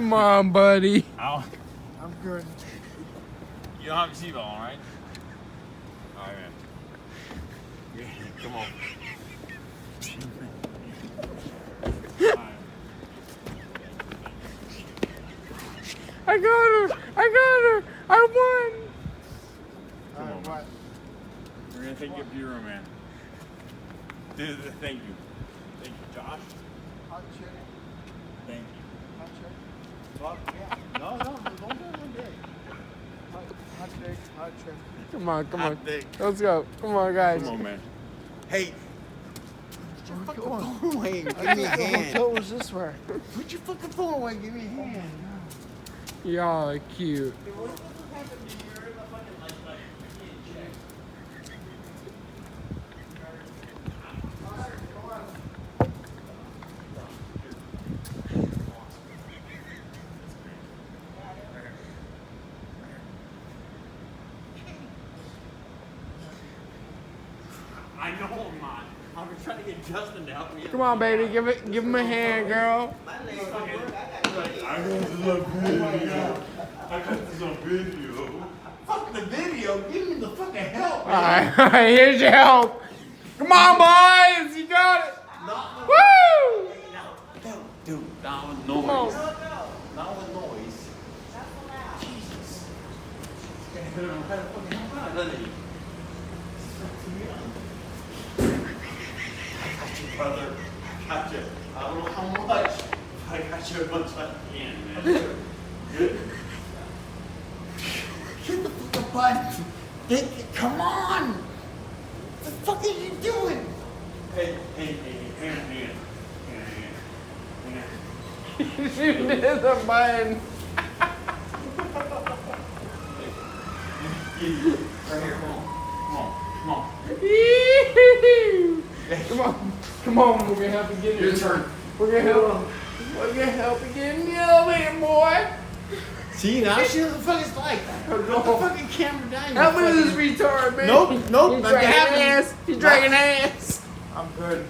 Come on, buddy. I'm good. You don't have a seatbelt on, right? All right, man. Yeah, come on. I got her. I won. Come on, What? We're gonna take you up to your room, man. Thank you. Thank you, Josh. Hot chick. Thank you. Hot chick. Fuck yeah. No, don't do it one day. Hot chick. Hot chick. Come on. Hot dick. Let's go. Come on, guys. Come on, man. Hey. Put your fucking phone away and I give me a thought the hand. hotel was this way. Put your fucking phone away and give me a hand. Y'all are cute. I know I'm not. I'm trying to get Justin to help me. Come on, baby. Give him a hand, girl. I got this on video. I got this on video. Fuck the video. Give me the fucking help, man. All right. Here's your help. Come on, boys. You got it. Woo! Dude, not with Come noise. on. Not with noise. Jesus. This guy doesn't know how to fucking help out, doesn't he? I got you, brother. I got you. I don't know how much. I got you as much as I can, man. Good? Hit the fucking button. Come on. What the fuck are you doing? Hey, hand. You did the button. Right here, come on. Come on, we're gonna help you get in. Your turn. We're gonna help you get in the elevator, boy. See, now she knows what the fuck it's like. Put the fucking camera down. Help me with this retard, man. Nope, He's not dragging happening. ass. He's dragging ass. I'm good.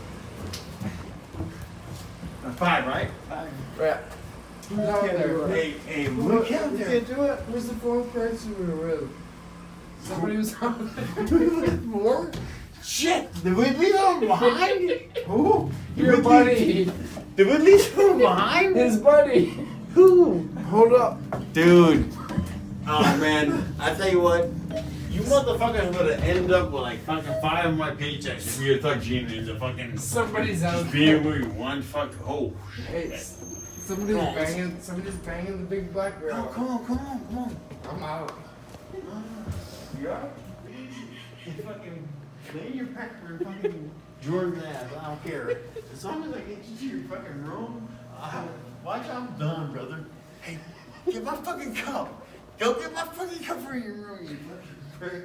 5, right? 5. Yeah. Who's out there? Hey, You look out there. can't do it. Who's the fourth person we were with? Somebody was out there. More? Shit! Did we leave him behind? Who? Your buddy. Did we leave him behind? His buddy. Who? Hold up. Dude. Oh man, I tell you what. You motherfuckers would have ended up with like fucking 5 of my paychecks if we had thought Gene is a fucking Somebody's out just there. being with one fuck. Oh Hey, shit. somebody's banging the big black girl. Oh, come on. I'm out. You are? You fucking lay your pecker and fucking Jordan's ass. I don't care. As long as I get you to your fucking room, watch I'm done, brother. Hey, get my fucking cup. Go get my fucking cup for your room, you fucking prick.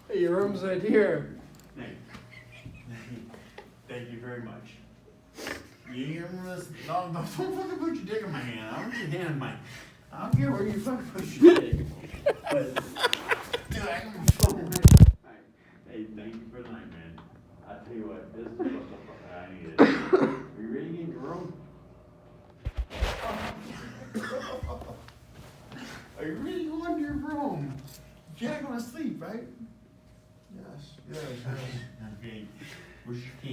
Hey, your room's right here. Thank you very much. You hear this? No, don't fucking put your dick in my hand. I want your hand in my. I don't care where you fucking put your dick. But, dude, I can fucking. Alright. Hey, thank you for the night, man. I tell you what, this is what the fuck I needed. Are you ready to get in your room? Are you ready to go into your room? You can't go to sleep, right? Yes. Okay. Where's your key?